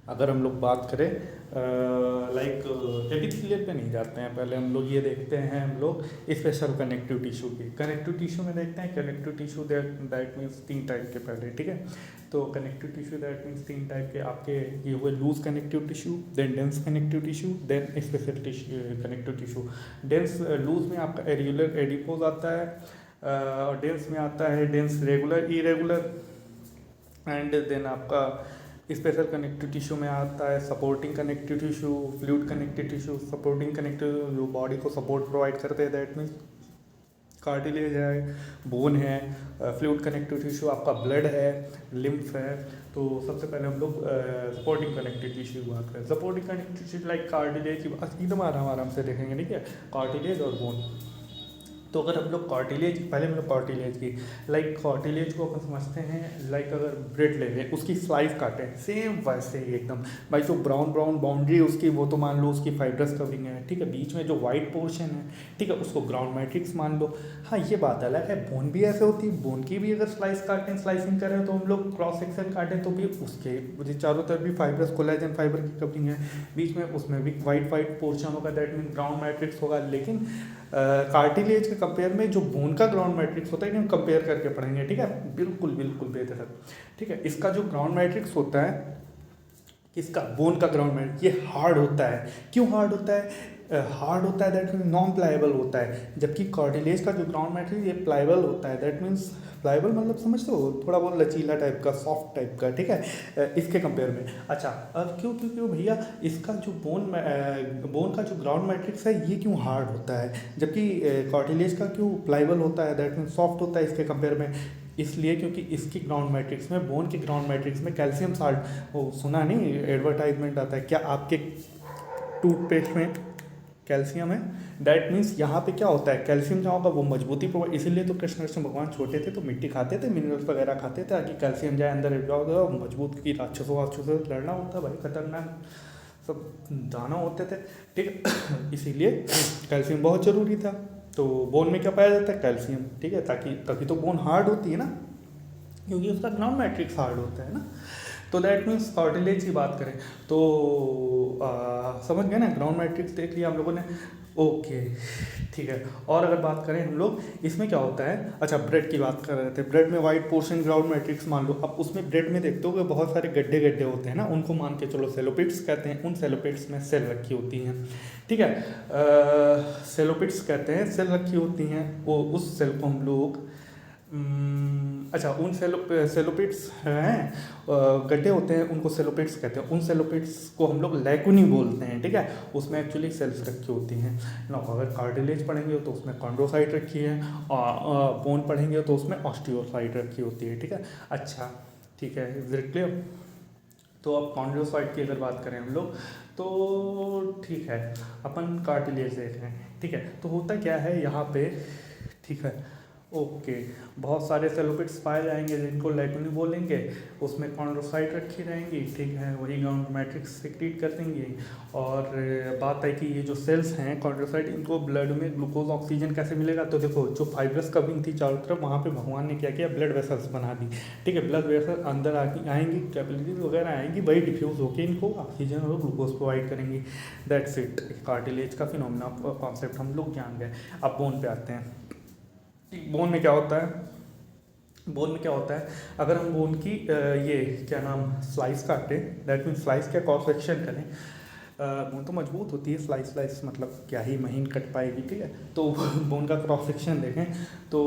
अगर हम लोग बात करें लाइक एपिथेलियल पे नहीं जाते हैं, पहले हम लोग ये देखते हैं हम लोग स्पेशल कनेक्टिव टिश्यू की। कनेक्टिव टिश्यू में देखते हैं connective tissue that means 3 type के पहले, ठीक है। तो connective tissue that means 3 type के आपके ये हुए loose connective tissue, then dense connective tissue, then special connective tissue. Dense loose में आपका एरिकुलर एडिपोज आता है, और डेंस में आता है dense regular irregular, and then आपका स्पेशल कनेक्टिव टिश्यू में आता है supporting connective tissue, fluid connective tissue. Supporting connective जो बॉडी को सपोर्ट प्रोवाइड करते हैं, दैट मीन्स कार्टिलेज है, बोन है। फ्लूइड कनेक्टिव टिश्यू आपका ब्लड है, लिम्फ है। तो सबसे पहले हम लोग सपोर्टिंग कनेक्टिव टिश्यू की बात करें। Supporting connective tissue like cartilage की बात एकदम आराम से देखेंगे, ठीक है। कार्टिलेज और बोन। तो अगर हम लोग कार्टिलेज, पहले हम लोग कार्टिलेज की, लाइक कार्टिलेज को अपन समझते हैं लाइक अगर ब्रेड ले लें, उसकी स्लाइस काटें, सेम वैसे ही एकदम भाई जो ब्राउन ब्राउन बाउंड्री उसकी, वो तो मान लो उसकी फाइब्रस कवरिंग है, ठीक है। बीच में जो वाइट पोर्शन है, ठीक है, उसको ग्राउंड मैट्रिक्स मान लो। हाँ, ये बात अलग है, बोन भी ऐसे होती है। बोन की भी अगर स्लाइस काटें, स्लाइसिंग करें तो हम लोग क्रॉस सेक्शन काटें तो भी उसके चारों तरफ भी फाइब्रस, कोलेजन फाइबर की कवरिंग है, बीच में उसमें भी वाइट वाइट पोर्शन होगा, दैट मीन ग्राउंड मैट्रिक्स होगा। लेकिन कार्टिलेज के कंपेयर में जो बोन का ग्राउंड मैट्रिक्स होता है, हम कंपेयर करके पढ़ेंगे, ठीक है। बिल्कुल बिल्कुल बेहतर, ठीक है। इसका जो ग्राउंड मैट्रिक्स होता है, किसका, बोन का ग्राउंड मैट्रिक्स, ये हार्ड होता है। क्यों हार्ड होता है? हार्ड होता है दैट मीन्स नॉन प्लाएबल होता है, जबकि कार्टिलेज का जो ग्राउंड मैट्रिक्स ये प्लाएबल होता है। दैट मीन्स प्लाएबल मतलब समझते हो, थोड़ा बहुत लचीला टाइप का, सॉफ्ट टाइप का, ठीक है, इसके कंपेयर में। अच्छा, अब क्यों क्यों क्यों भैया, इसका जो बोन का जो ग्राउंड मैट्रिक्स है ये क्यों हार्ड होता है, जबकि कार्टिलेज का क्यों प्लाएबल होता है, दैट मीन्स सॉफ्ट होता है इसके कंपेयर में? इसलिए क्योंकि इसकी ग्राउंड मैट्रिक्स में, बोन के ग्राउंड मैट्रिक्स में कैल्शियम साल्ट, वो सुना नहीं, एडवर्टाइजमेंट आता है, क्या आपके टूथपेस्ट में कैल्शियम है? दैट मीन्स यहाँ पे क्या होता है, कैल्शियम जहाँ होगा वो मजबूती प्रोवाइड, इसीलिए तो कृष्ण भगवान छोटे थे तो मिट्टी खाते थे, मिनरल्स वगैरह खाते थे ताकि कैल्शियम जाए अंदर एब्जॉर्ब हो, मजबूत की राक्षसों वाक्षसों से लड़ना होता है भाई, खतरनाक सब दाना होते थे, ठीक है। इसीलिए कैल्शियम बहुत ज़रूरी था। तो बोन में क्या पाया जाता है, कैल्शियम, ठीक है, ताकि तभी तो बोन हार्ड होती है ना, क्योंकि उसका ग्राउंड मैट्रिक्स हार्ड होता है ना। तो दैट मीन्स कार्टिलेज की बात करें तो समझ गए ना, ग्राउंड मैट्रिक्स देख लिया हम लोगों ने, ओके, ठीक है। और अगर बात करें हम लोग इसमें क्या होता है, अच्छा ब्रेड की बात कर रहे थे, ब्रेड में वाइट पोर्शन ग्राउंड मैट्रिक्स मान लो। अब उसमें ब्रेड में देखते हो कि बहुत सारे गड्ढे गड्ढे होते हैं ना, उनको मान के चलो सेलोपिट्स कहते हैं, उन सेलोपिट्स में सेल रखी होती हैं, ठीक है। सेलोपिट्स कहते हैं, सेल रखी होती हैं, वो उस सेल को हम लोग अच्छा, उन सेलोपिट्स हैं, गड्ढे होते हैं, उनको सेलोपिट्स कहते हैं। उन सेलोपिट्स को हम लोग लैकुनी बोलते हैं, ठीक है। उसमें एक्चुअली सेल्स रखी होती हैं ना। अगर कार्टिलेज पढ़ेंगे तो उसमें कॉन्ड्रोसाइट रखी है, और बोन पढ़ेंगे तो उसमें ऑस्टियोसाइट रखी होती है, ठीक है। अच्छा, ठीक है, वेरी क्लियर। तो अब कॉन्ड्रोसाइट की अगर बात करें हम लोग तो ठीक है, अपन कार्टिलेज देख रहे हैं, ठीक है। तो होता क्या है यहाँ पे, ठीक है, ओके, बहुत सारे सेलोपिट्स पाए जाएंगे जिनको लैकुनी बोलेंगे, उसमें कॉन्ड्रोसाइट रखी रहेंगी, ठीक है, वही ग्राउंड मैट्रिक्स सिक्रीट कर देंगी। और बात है कि ये जो सेल्स हैं कॉन्ड्रोसाइट, इनको ब्लड में ग्लूकोज ऑक्सीजन कैसे मिलेगा, तो देखो जो फाइब्रस कवरिंग थी चारों तरफ, वहाँ पे भगवान ने क्या किया, ब्लड वेसल्स बना दी, ठीक है। ब्लड वेसल अंदर आएंगी, कैपिलरीज वगैरह आएंगी, वही डिफ्यूज़ होकर इनको ऑक्सीजन और ग्लूकोज प्रोवाइड करेंगी। दैट्स इट, कार्टिलेज का फिनोमेना कॉन्सेप्ट हम लोग जान गए। अब बोन पे आते हैं। बोन में क्या होता है, बोन में क्या होता है, अगर हम बोन की ये क्या नाम स्लाइस काटें, दैट मीन स्लाइस का क्रॉस सेक्शन करें, बोन तो मजबूत होती है, स्लाइस मतलब क्या ही महीन कट पाएगी, ठीक है। तो बोन का क्रॉस सेक्शन देखें तो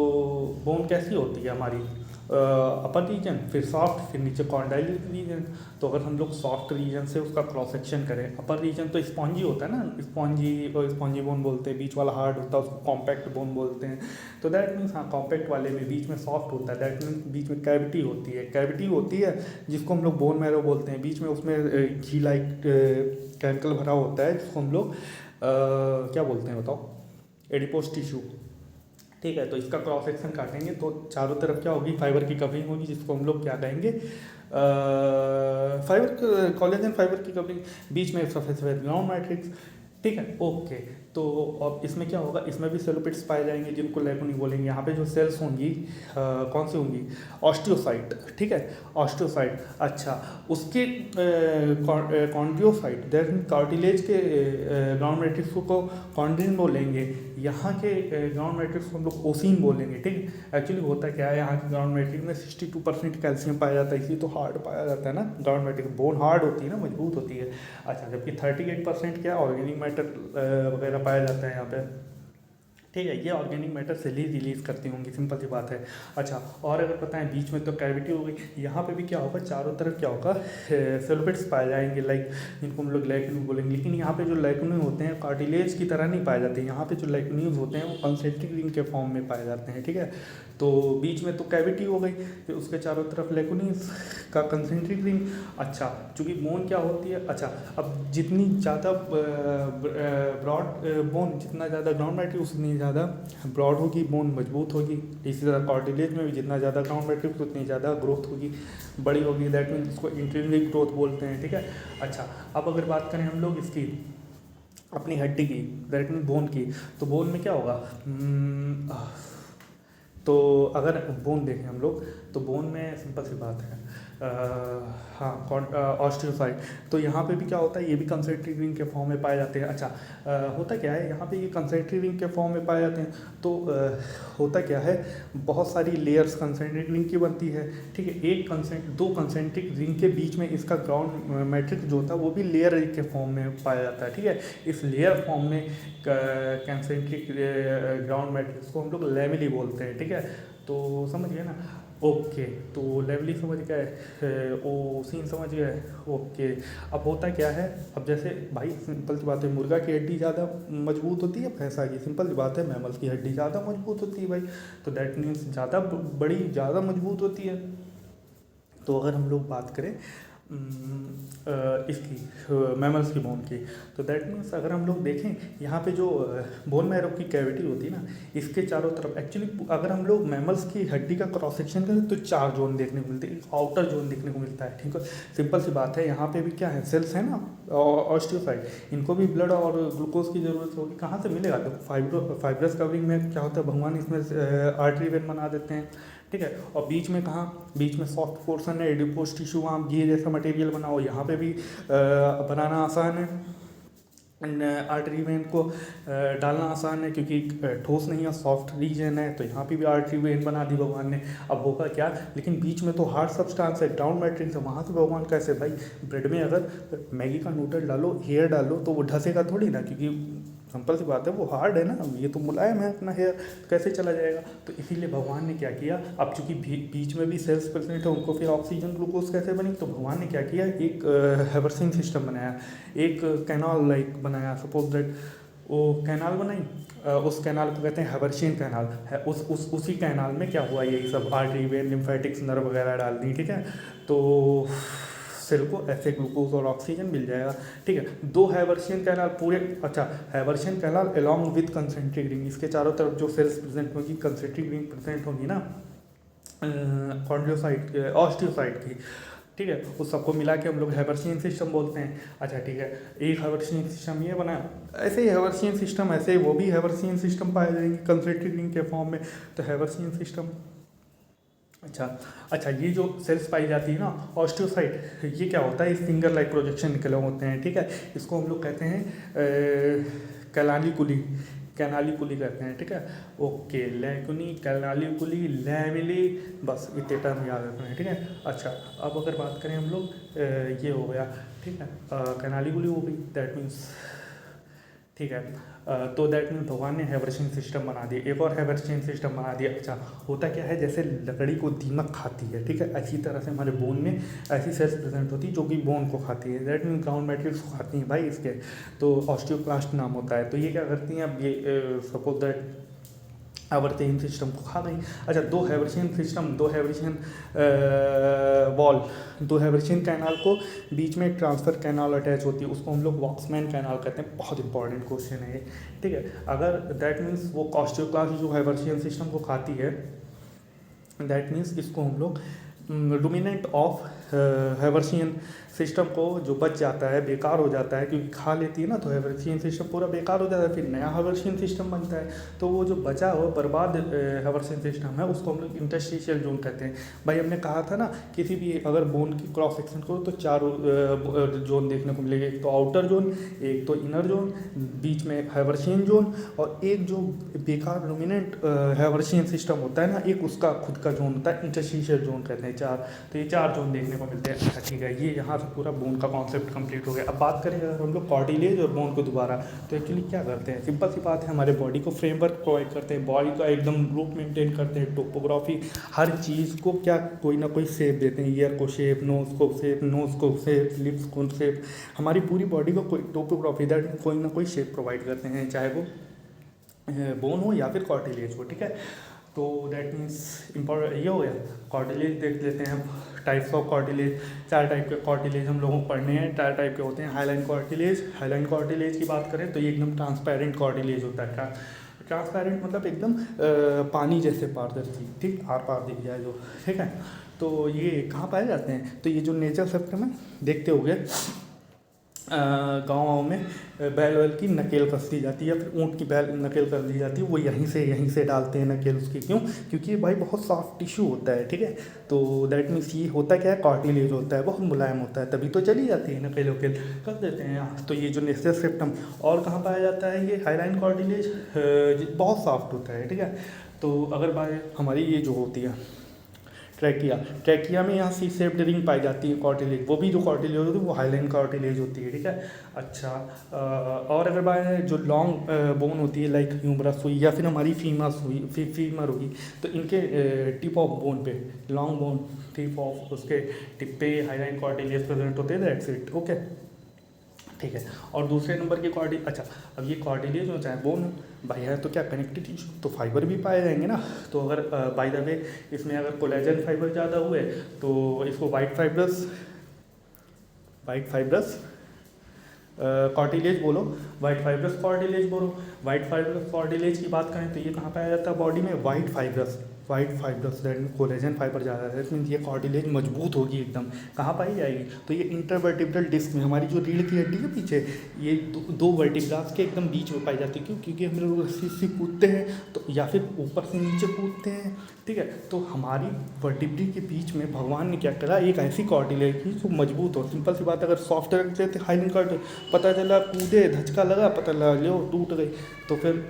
बोन कैसी होती है हमारी, अपर रीजन, फिर सॉफ्ट, फिर नीचे कॉन्डाइल रीजन। तो अगर हम लोग सॉफ्ट रीजन से उसका क्रॉस सेक्शन करें, अपर रीजन तो स्पॉन्जी होता है ना, स्पॉन्जी बोन बोलते हैं, बीच वाला हार्ड होता है उसको कॉम्पैक्ट बोन बोलते हैं। तो दैट मीन्स हाँ, कॉम्पैक्ट वाले में बीच में सॉफ्ट होता है, दैट मीन्स बीच में कैविटी होती है जिसको हम लोग बोन मैरो बोलते हैं। बीच में उसमें घी लाइक केमिकल भरा होता है जिसको हम लोग क्या बोलते हैं बताओ, एडिपोस टिश्यू, ठीक है। तो इसका क्रॉस सेक्शन काटेंगे तो चारों तरफ क्या होगी, फाइबर की कवरिंग होगी, जिसको हम लोग क्या कहेंगे, फाइबर, कोलेजन फाइबर की कवरिंग, बीच में सफेद सफेद ग्राउंड मैट्रिक्स, ठीक है, ओके। तो अब इसमें क्या होगा, इसमें भी सेलोपिड्स पाए जाएंगे जिनको लैकुनी बोलेंगे। यहाँ पे जो सेल्स होंगी कौन सी होंगी, ऑस्टियोसाइट, ठीक है, ऑस्टियोसाइट। अच्छा, उसके कॉन्ड्रियोसाइट, दैट मीन कार्टिलेज के ग्राउंड मैट्रिक्स को कॉन्ड्रिन बोलेंगे, यहाँ के ग्राउंड मैट्रिक्स को हम लोग ओसिन बोलेंगे, ठीक है। एक्चुअली होता क्या है, यहाँ के ग्राउंड मैट्रिक्स में 62% कैल्शियम पाया जाता है, इसी तो हार्ड पाया जाता है ना, ग्राउंड मैट्रिक्स बोन हार्ड होती है ना, मजबूत होती है। अच्छा, जबकि 38% क्या ऑर्गेनिक मैटर वगैरह पाया जाता है यहाँ पे, ठीक है। ये ऑर्गेनिक मैटर से रिलीज करती होंगी, सिंपल सी बात है। अच्छा, और अगर पता है बीच में तो कैविटी हो गई, यहाँ पे भी क्या होगा, चारों तरफ क्या होगा, सेलोपिड्स पाए जाएंगे, लाइक जिनको हम लोग लैकुनी बोलेंगे। लेकिन यहाँ पे जो लैकुनी होते हैं कार्टिलेज की तरह नहीं पाए जाते, यहाँ पे जो लैकुनीज होते हैं वो कंसेंट्रिक रिंग के फॉर्म में पाए जाते हैं, ठीक है। तो बीच में तो कैविटी हो गई, फिर उसके चारों तरफ लैकुनीज का कंसेंट्रिक रिंग। अच्छा, चूँकि बोन क्या होती है, अच्छा अब जितनी ज़्यादा ब्रॉड बोन, जितना ज़्यादा ग्राउंड मैट्रिक्स उतनी ज़्यादा ब्रॉड होगी, बोन मजबूत होगी। इसी तरह कार्टिलेज में भी जितना ज़्यादा ग्राउंड मैट्रिक्स उतनी ज़्यादा ग्रोथ होगी, बड़ी होगी, दैट मीन इसको इंट्रिंसिक ग्रोथ बोलते हैं, ठीक है। अच्छा, अब अगर बात करें हम लोग इसकी अपनी हड्डी की, दैट मीन बोन की, तो बोन में क्या होगा, तो अगर बोन देखें हम लोग तो बोन में सिंपल सी बात है, हाँ ऑस्टियोसाइट, तो यहाँ पे भी क्या होता है, ये भी कंसेंट्रिक रिंग के फॉर्म में पाए जाते हैं। अच्छा, होता क्या है, यहाँ पे ये कंसेंट्रिक रिंग के फॉर्म में पाए जाते हैं, तो होता क्या है, बहुत सारी लेयर्स कंसेंट्रिक रिंग की बनती है, ठीक है। दो कंसेंट्रिक रिंग के बीच में इसका ग्राउंड मैट्रिक्स जो था वो भी लेयर के फॉर्म में पाया जाता है, ठीक है। इस लेयर फॉर्म में कंसेंट्रिक ग्राउंड मैट्रिक्स को हम लोग लेमिली बोलते हैं, ठीक है। तो समझ गए ना, ओके। तो लेवली समझ गए, ओ सीन समझ गए, ओके। अब होता क्या है, अब जैसे भाई सिंपल सी बात है, मुर्गा की हड्डी ज़्यादा मजबूत होती है भैंसा की, सिंपल सी बात है, मैमल की हड्डी ज़्यादा मजबूत होती है भाई, तो दैट मीन्स ज़्यादा बड़ी ज़्यादा मजबूत होती है। तो अगर हम लोग बात करें इसकी मैमल्स की बोन की, तो दैट मीन्स अगर हम लोग देखें यहाँ पे जो बोन मैरो की कैविटी होती है ना, इसके चारों तरफ एक्चुअली अगर हम लोग मैमल्स की हड्डी का क्रॉस सेक्शन करें तो 4 जोन देखने को मिलते हैं, आउटर जोन देखने को मिलता है, ठीक है। सिंपल सी बात है, यहाँ पे भी क्या है, सेल्स है ना ऑस्टियोसाइट, इनको भी ब्लड और ग्लूकोज की ज़रूरत होगी, कहाँ से मिलेगा, तो फाइब्रस कवरिंग में क्या होता है, भगवान इसमें आर्टरी वेन बना देते हैं, ठीक है। और बीच में कहाँ, बीच में सॉफ्ट पोर्शन है, एडिपोज टिश्यू, वहाँ घी जैसा मटेरियल बनाओ, यहाँ पे भी बनाना आसान है, आर्टरी वेन को डालना आसान है क्योंकि ठोस नहीं है, सॉफ्ट रीजन है, तो यहाँ पे भी आर्टरी वेन बना दी भगवान ने। अब होगा क्या, लेकिन बीच में तो हार्ड सब्सटेंस है, ग्राउंड मैट्रिक्स है, वहाँ से भगवान कैसे, भाई ब्रेड में अगर मैगी का नूडल डालो, हेयर डालो, तो वो ढसेगा थोड़ी ना, क्योंकि सिंपल सी बात है, वो हार्ड है ना, ये तो मुलायम है अपना हेयर, कैसे चला जाएगा। तो इसीलिए भगवान ने क्या किया, अब चूंकि बीच में भी सेल्स प्रेजेंट है, उनको फिर ऑक्सीजन ग्लूकोज कैसे बनी, तो भगवान ने क्या किया, एक हेवर्सिन सिस्टम बनाया, एक कैनाल लाइक बनाया, सपोज दैट वो कैनाल बनाई, उस कैनाल को कहते हैं हेवर्शियन कैनाल है, उसी कैनाल में क्या हुआ, यही सब आर्टरी वेन लिम्फेटिक्स नर्व वगैरह डाल दी, ठीक है। तो सेल को ऐसे ग्लूकोज और ऑक्सीजन मिल जाएगा, ठीक है। 2 हैवर्शियन कैनाल पूरे, अच्छा Haversian canal along with concentric ring, इसके चारों तरफ जो सेल्स प्रेजेंट होगी, कंसेंट्रिक रिंग प्रेजेंट होगी ना कॉन्ड्रियोसाइट ऑस्टियोसाइट की, ठीक है, उस सबको मिला के हम लोग हैवर्शियन सिस्टम बोलते हैं। अच्छा ठीक है, एक हैवर्शियन सिस्टम ये बना, ऐसे ही हैवर्शियन सिस्टम, ऐसे वो भी हैवर्शियन सिस्टम पाए जाएंगे कंसेंट्रिक रिंग के फॉर्म में, तो हैवर्शियन सिस्टम। अच्छा, ये जो सेल्स पाई जाती है ना ऑस्टियोसाइट, ये क्या होता है, इस फिंगर लाइक प्रोजेक्शन निकले होते हैं, ठीक है। इसको हम लोग कहते हैं कैनालिकुली, कैनालिकुली कहते हैं, ठीक है। ओके, लैकुनी, कैनालिकुली, लैमिली, बस इतने टर्म याद रखना है, ठीक है। अच्छा, अब अगर बात करें हम लोग, ये हो गया, ठीक है, कैनालिकुली हो गई, दैट मीन्स, ठीक है। तो दैट मीन भगवान ने हैवर्शियन सिस्टम बना दिया, एक और हैवर्शियन सिस्टम बना दिया। अच्छा, होता क्या है, जैसे लकड़ी को दीमक खाती है, ठीक है, इसी तरह से हमारे बोन में ऐसी सेल्स प्रेजेंट होती है जो कि बोन को खाती है, दैट मीन ग्राउंड मैट्रिक्स को खाती हैं भाई इसके, तो ऑस्टियोक्लास्ट नाम होता है। तो ये क्या करती हैं, अब ये सपोज दैट हैवर्शियन सिस्टम को खा गई। अच्छा, 2 Haversian system, 2 Haversian wall, 2 Haversian canal को बीच में ट्रांसफर कैनाल अटैच होती है, उसको हम लोग वॉक्समैन कैनाल कहते हैं। बहुत इंपॉर्टेंट क्वेश्चन है ये, ठीक है। अगर दैट मीन्स वो ऑस्टियोक्लास्ट जो हैवर्शियन सिस्टम को खाती है, दैट मीन्स इसको हम लोग डोमिनेंट ऑफ हैवर्शियन सिस्टम को जो बच जाता है, बेकार हो जाता है, क्योंकि खा लेती है ना, तो हर्बेशियन सिस्टम पूरा बेकार हो जाता है, फिर नया हर्बेशियन सिस्टम बनता है। तो वो जो बचा हुआ बर्बाद हर्बेशियन सिस्टम है उसको हम लोग इंटरस्टिशियल जोन कहते हैं। भाई हमने कहा था ना, किसी भी अगर बोन की क्रॉस सेक्शन करो तो चारों जोन देखने को मिलेगा, एक तो आउटर जोन, एक तो इनर जोन, बीच में हर्बेशियन जोन, और एक जो बेकार डोमिनेंट हर्बेशियन सिस्टम होता है ना, एक उसका खुद का जोन होता है, इंटरस्टिशियल जोन कहते हैं, चार। तो ये 4 जोन देखने को मिलते हैं। अच्छा ठीक है, ये यहाँ से पूरा बोन का कॉन्सेप्ट कंप्लीट हो गया। अब बात करें अगर हम लोग कार्टिलेज और बोन को दोबारा, तो एक्चुअली क्या करते हैं, सिंपल सी बात है, हमारे बॉडी को फ्रेमवर्क प्रोवाइड करते हैं, बॉडी का एकदम रूप मेंटेन करते हैं, टोपोग्राफी, हर चीज़ को क्या कोई ना कोई शेप देते हैं, ईयर को शेप, नोज़ को शेप, लिप्स को शेप, हमारी पूरी बॉडी को कोई टोपोग्राफी दैट कोई ना कोई शेप प्रोवाइड करते हैं, चाहे वो बोन हो या फिर कार्टिलेज हो, ठीक है। तो दैट मीन्स इम्पोर्टेंट ये हो गया। कार्टिलेज देख लेते हैं, टाइप्स ऑफ कार्टिलेज, 4 टाइप के कार्टिलेज हम लोगों को पढ़ने हैं, 4 टाइप के होते हैं। हाइलाइन कार्टिलेज की बात करें तो ये एकदम ट्रांसपेरेंट कार्टिलेज होता है। ट्रांसपेरेंट मतलब एकदम पानी जैसे पारदर्शी, ठीक, आर पार दिख जाए जो, ठीक है। तो ये कहाँ पाए जाते हैं, तो ये जो नेचर सेक्टर में देखते होंगे, गाँव में बैल की नकेल कस दी जाती है, या फिर ऊँट की बैल नकेल कर दी जाती है, वो यहीं से डालते हैं नकेल उसकी। क्यों? क्योंकि भाई बहुत सॉफ्ट टिश्यू होता है, ठीक है। तो दैट मीन्स ये होता क्या है, कार्टिलेज होता है, बहुत मुलायम होता है, तभी तो चली जाती है, नकेल वकेल कर देते हैं। तो ये जो नेचर सेप्टम और कहाँ पाया जाता है, ये हाइलाइन कार्टिलेज बहुत सॉफ्ट होता है, ठीक है। तो अगर बात हमारी ये जो होती है ट्रैकिया में यहाँ सी शेप्ड रिंग पाई जाती है कार्टिलेज, वो भी जो कार्टिलेज होती है वो हाइलाइन कार्टिलेज होती है, ठीक है। अच्छा, और अगर बात जो लॉन्ग बोन होती है, लाइक ह्यूमरस हुई या फिर हमारी फीमर हुई, तो इनके टिप ऑफ बोन पे, लॉन्ग बोन टिप ऑफ उसके टिप पे हाइलाइन कार्टिलेज प्रेजेंट होते हैं, दैट्स इट, ओके, ठीक है। और दूसरे नंबर के कार्टिलेज, अच्छा अब ये कार्टिलेज हो चाहे बोन भाई है, तो क्या कनेक्टिव टिश्यू तो फाइबर भी पाए जाएंगे ना। तो अगर बाय द वे इसमें अगर कोलेजन फाइबर ज़्यादा हुए तो इसको वाइट फाइब्रस कार्टिलेज बोलो, वाइट फाइब्रस कार्टिलेज बोलो। वाइट फाइब्रस कार्टिलेज की बात करें तो ये कहाँ पाया जाता है बॉडी में, white fibrous that mean collagen fibre ज़्यादा है, दैट मीन्स ये कार्टिलेज मजबूत होगी एकदम। कहाँ पाई जाएगी, तो ये इंटरवर्टिब्रल डिस्क में, हमारी जो रीढ़ की हड्डी है पीछे, ये दो वर्टिब्रास के एकदम बीच में पाई जाती है। क्यों? क्योंकि हम लोग रस्सी से कूदते हैं तो, या फिर ऊपर से नीचे कूदते हैं, ठीक है। तो हमारी वर्टिब्री के बीच में भगवान ने क्या करा, एक ऐसी कार्टिलेज की जो मजबूत हो। सिंपल सी बात, अगर सॉफ्ट रख देते हाइलाइन कार्टिलेज, पता चला कूदे, धचका लगा, पता लगा लो टूट गई, तो फिर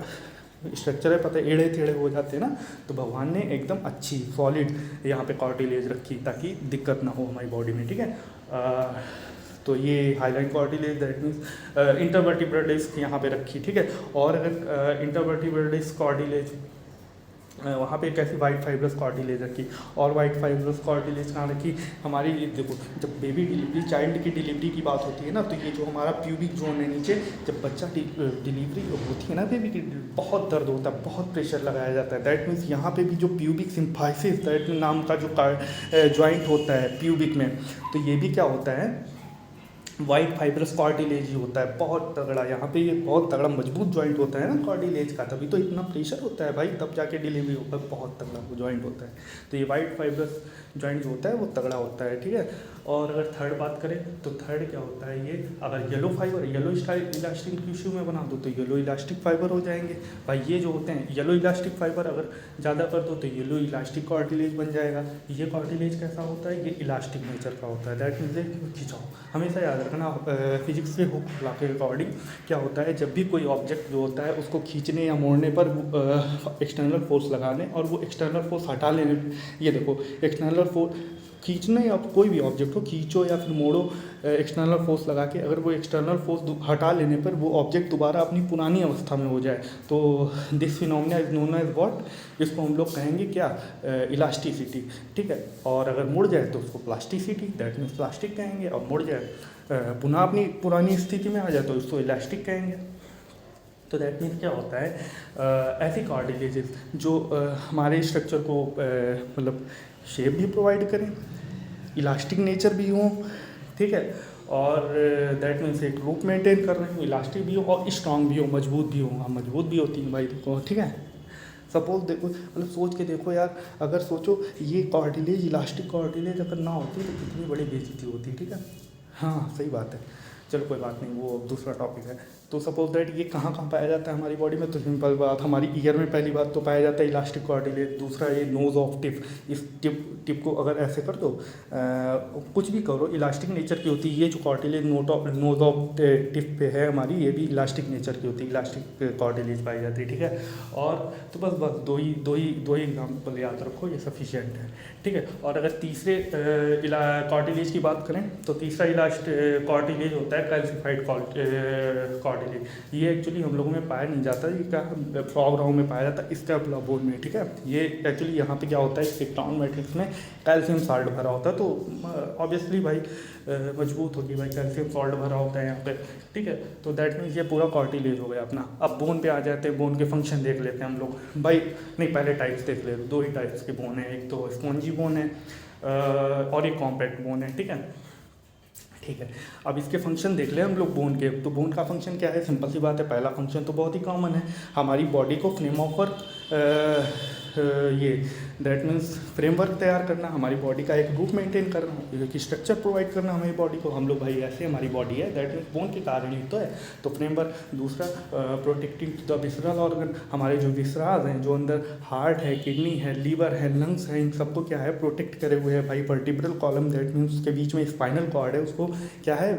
स्ट्रक्चर है पता एड़े टेढ़े हो जाते हैं ना। तो भगवान ने एकदम अच्छी सॉलिड यहाँ पे कार्टिलेज रखी ताकि दिक्कत ना हो हमारी बॉडी में, ठीक है। तो ये hyaline cartilage that means intervertebral disc यहाँ पे रखी, ठीक है। और अगर इंटरवर्टिब्रल डिस्क कार्टिलेज वहाँ पे एक ऐसी वाइट फाइब्रस कार्टिलेज रखी, और वाइट फाइब्रस कार्टिलेज कहाँ रखी, हमारी ये देखो, जब बेबी डिलीवरी, चाइल्ड की डिलीवरी की बात होती है ना, तो ये जो हमारा प्यूबिक जोन है नीचे, जब बच्चा डिलीवरी होती है ना बेबी की, बहुत दर्द होता है, बहुत प्रेशर लगाया जाता है। दैट मीन्स यहाँ पे भी जो प्यूबिक सिम्फाइसिस दैट नाम का जो जॉइंट होता है प्यूबिक में, तो ये भी क्या होता है, वाइट फाइब्रस कार्टिलेज ही होता है, बहुत तगड़ा। यहाँ पे ये बहुत तगड़ा मजबूत जॉइंट होता है ना कार्टिलेज का, तभी तो इतना प्रेशर होता है भाई, तब जाके डिलीवरी होता है, बहुत तगड़ा वो जॉइंट होता है। तो ये वाइट फाइब्रस जॉइंट जो होता है वो तगड़ा होता है, ठीक है। और अगर थर्ड बात करें तो थर्ड क्या होता है, ये अगर येलो इलास्टिक टिश्यू में बना दो तो येलो इलास्टिक फाइबर हो जाएंगे भाई। ये जो होते हैं येलो इलास्टिक फाइबर अगर ज़्यादा कर दो तो येलो इलास्टिक कार्टिलेज बन जाएगा। ये कार्टिलेज कैसा होता है, ये इलास्टिक नेचर का होता है, दैट मीन्स खिंचाओ। हमेशा याद रखना, फिजिक्स के हुक लॉ के अकॉर्डिंग क्या होता है, जब भी कोई ऑब्जेक्ट जो होता है उसको खींचने या मोड़ने पर एक्सटर्नल फोर्स लगाने और वो एक्सटर्नल फोर्स हटा लेने, ये देखो एक्सटर्नल फोर्स खींचने, या कोई भी ऑब्जेक्ट को खींचो या फिर मोड़ो एक्सटर्नल फोर्स लगा के, अगर वो एक्सटर्नल फोर्स हटा लेने पर वो ऑब्जेक्ट दोबारा अपनी पुरानी अवस्था में हो जाए, तो this phenomena is known as what, इसको हम लोग कहेंगे क्या, इलास्टिसिटी, ठीक है। और अगर मुड़ जाए तो उसको प्लास्टिसिटी, दैट मीन्स प्लास्टिक कहेंगे, और मुड़ जाए पुनः अपनी पुरानी स्थिति में आ जाए तो उसको इलास्टिक कहेंगे। तो दैट मीन्स क्या होता है, ऐसी कार्टिलेजेस जो हमारे स्ट्रक्चर को मतलब शेप भी प्रोवाइड करें, इलास्टिक नेचर भी हो, ठीक है, और दैट मीन्स एक रूप मेंटेन कर रहे हो, इलास्टिक भी हो और स्ट्रांग भी हो, मजबूत भी हो। मजबूत भी होती है भाई देखो, ठीक है। सपोज देखो, मतलब सोच के देखो यार, अगर सोचो ये कार्टिलेज, इलास्टिक कार्टिलेज अगर ना होती तो कितनी बड़ी बेइज्जती होती, ठीक है। हाँ सही बात है। चलो कोई बात नहीं, वो दूसरा टॉपिक है। तो सपोज दैट ये कहाँ कहाँ पाया जाता है हमारी बॉडी में, तो सिंपल बात, हमारी ईयर में पहली बात तो पाया जाता है इलास्टिक कार्टिलेज। दूसरा ये नोज ऑफ टिप, इस टिप को अगर ऐसे कर दो, कुछ भी करो, इलास्टिक नेचर की होती है। ये जो कार्टिलेज नोज ऑफ टिप पे है हमारी, ये भी इलास्टिक नेचर की होती है, इलास्टिक कार्टिलेज पाई जाती है, ठीक है। और तो बस दो ही एग्जाम्पल याद रखो, ये सफिशिएंट है, ठीक है। और अगर तीसरे कार्टिलेज की बात करें तो तीसरा इलास्टिक कार्टिलेज होता है कैल्सिफाइड कार्टिलेज। ये एक्चुअली हम लोगों में पाया नहीं जाता, ये क्या फ्रॉग राउंड में पाया जाता है, स्कैपुला बोन में, ठीक है। ये एक्चुअली यहाँ पे क्या होता है, सिक्टॉन मैट्रिक्स में कैल्शियम साल्ट भरा होता है, तो ऑब्वियसली भाई मजबूत होगी भाई, कैल्शियम सॉल्ट भरा होता है यहाँ पे, ठीक है। तो दैट मीन्स ये पूरा कार्टिलेज हो गया अपना। अब बोन पे आ जाते हैं, बोन के फंक्शन देख लेते हैं हम लोग भाई। नहीं, पहले टाइप्स देख लेते हैं। दो ही टाइप्स के बोन है, एक तो स्पॉन्जी बोन है और एक कॉम्पैक्ट बोन है, ठीक है। ठीक है, अब इसके फंक्शन देख ले हम लोग बोन के। तो बोन का फंक्शन क्या है, सिंपल सी बात है। पहला फंक्शन तो बहुत ही कॉमन है, हमारी बॉडी को फ्रेम ऑफर ये दैट मीन्स फ्रेमवर्क तैयार करना, हमारी बॉडी का एक रूप मेंटेन करना, एक स्ट्रक्चर प्रोवाइड करना हमारी बॉडी को। हम लोग भाई ऐसे हमारी बॉडी है, दैट मीन्स बोन के कारण ही तो है, तो फ्रेमवर्क। दूसरा प्रोटेक्टिंग द विसरल ऑर्गन, हमारे जो विसराज हैं, जो अंदर हार्ट है, किडनी है, लीवर है, लंग्स है, इन सबको क्या है प्रोटेक्ट करे हुए है भाई। वर्टिब्रल कॉलम, दैट मीन्स उसके बीच में स्पाइनल कॉर्ड है, उसको क्या है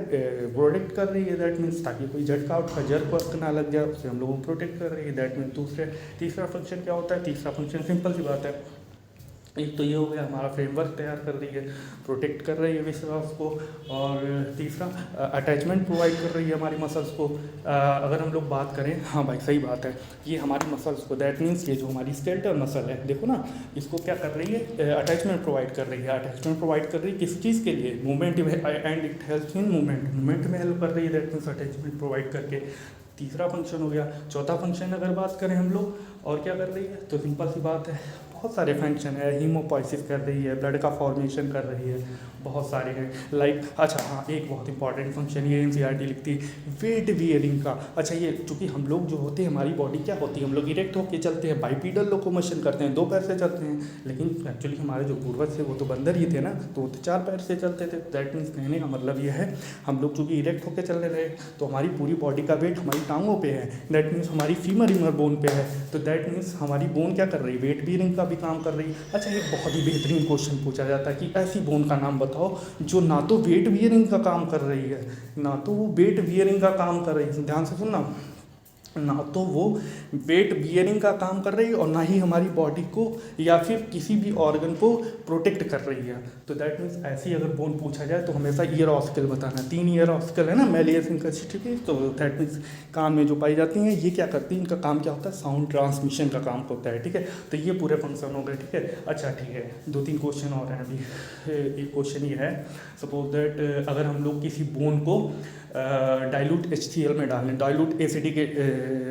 प्रोटेक्ट कर रही है, दैट मीन्स ताकि कोई झटका उठका जर्क वर्क ना लग जाए, उससे हम लोगों को प्रोटेक्ट कर रही है, दैट मीन्स। तीसरा फंक्शन क्या होता है, तीसरा फंक्शन सिंपल सी बात है, एक तो ये हो गया हमारा फ्रेमवर्क तैयार कर रही है, प्रोटेक्ट कर रही है विश्वास को, और तीसरा अटैचमेंट प्रोवाइड कर रही है हमारी मसल्स को। अगर हम लोग बात करें, हाँ भाई सही बात है, ये हमारी मसल्स को, दैट मीन्स ये जो हमारी स्केलेटल मसल है, देखो ना, इसको क्या कर रही है, अटैचमेंट प्रोवाइड कर रही है। अटैचमेंट प्रोवाइड कर रही है किस चीज़ के लिए, movement and it help in movement में हेल्प कर रही है, दैट मीन्स अटैचमेंट प्रोवाइड करके। तीसरा फंक्शन हो गया। चौथा फंक्शन अगर बात करें हम लोग, और क्या कर रही है, तो सिंपल सी बात है, बहुत सारे फंक्शन है। हीमोपोइसिस कर रही है, ब्लड का फॉर्मेशन कर रही है, बहुत सारे हैं लाइक। अच्छा हाँ, एक बहुत इंपॉर्टेंट फंक्शन ये एनसीईआरटी लिखती है, वेट बियरिंग का। अच्छा, ये चूँकि हम लोग जो होते हैं, हमारी बॉडी क्या होती है, हम लोग इरेक्ट होकर चलते हैं, बाइपीडल लोकोमोशन करते हैं, 2 पैर से चलते हैं, लेकिन एक्चुअली हमारे जो पूर्वज थे वो तो बंदर ही थे ना, तो वो तो 4 पैर से चलते थे। दैट मीन्स कहने का मतलब ये है, हम लोग चूँकि इरेक्ट होकर चलने लगे, तो हमारी पूरी बॉडी का वेट हमारी टांगों पे है, दैट मीन्स हमारी फीमर बोन पे है, तो दैट मीन्स हमारी बोन क्या कर रही है, वेट बियरिंग का भी काम कर रही है। अच्छा, एक बहुत ही बेहतरीन क्वेश्चन पूछा जाता है कि ऐसी बोन का नाम बताओ जो ना तो वेट बियरिंग का काम कर रही है, ना तो वो वेट बियरिंग का काम कर रही है। ध्यान से सुनना, ना तो वो वेट बियरिंग का काम कर रही है और ना ही हमारी बॉडी को या फिर किसी भी ऑर्गन को प्रोटेक्ट कर रही है। तो दैट मीन्स ऐसी अगर बोन पूछा जाए तो हमेशा ईयर ऑस्कल बताना। 3 ईयर ऑस्कल है ना, मैलियस इंकसिटी, तो दैट मीन्स कान में जो पाई जाती हैं, ये क्या करती हैं, इनका काम क्या होता है, साउंड ट्रांसमिशन का काम होता है, ठीक है। तो ये पूरे फंक्शन हो गए, ठीक है। अच्छा ठीक है, 2-3 क्वेश्चन और हैं अभी। एक क्वेश्चन ये है, सपोज दैट अगर हम लोग किसी बोन को डाइल्यूट HCl में डालें, डाइल्यूट एसिडिक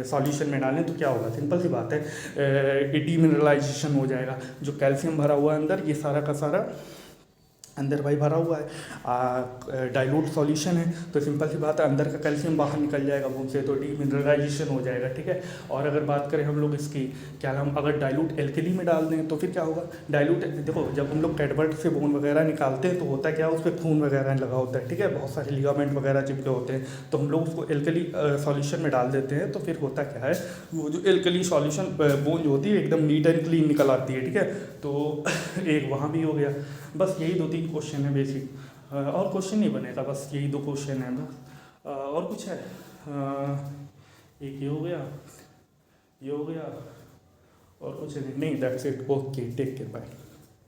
सॉल्यूशन में डालें, तो क्या होगा, सिंपल सी बात है, डीमिनरलाइजेशन हो जाएगा। जो कैल्शियम भरा हुआ है अंदर, ये सारा का सारा अंदर भाई भरा हुआ है, डाइल्यूट सॉल्यूशन है, तो सिंपल सी बात है, अंदर का कैल्शियम बाहर निकल जाएगा बोन से, तो डीमिनरलाइजेशन हो जाएगा, ठीक है। और अगर बात करें हम लोग इसकी, क्या नाम, अगर डाइल्यूट एल्कली में डाल दें तो फिर क्या होगा, डाइल्यूट, देखो जब हम लोग कैडवर्ट से बोन वगैरह निकालते हैं तो होता क्या है, उस पर खून वगैरह लगा होता है, ठीक है, बहुत सारे लिगामेंट वगैरह चिपके होते हैं, तो हम लोग उसको एल्कली सॉल्यूशन में डाल देते हैं, तो फिर होता क्या है, वो जो एल्कली सॉल्यूशन बोन जो होती है एकदम नीट एंड क्लीन निकल आती है, ठीक है। तो एक वहाँ भी हो गया। बस यही 2-3 क्वेश्चन है बेसिक, और क्वेश्चन नहीं बनेगा, बस यही 2 क्वेश्चन है बस। और कुछ है, एक ये हो गया, ये हो गया, और कुछ नहीं, that's it, okay, take care, bye.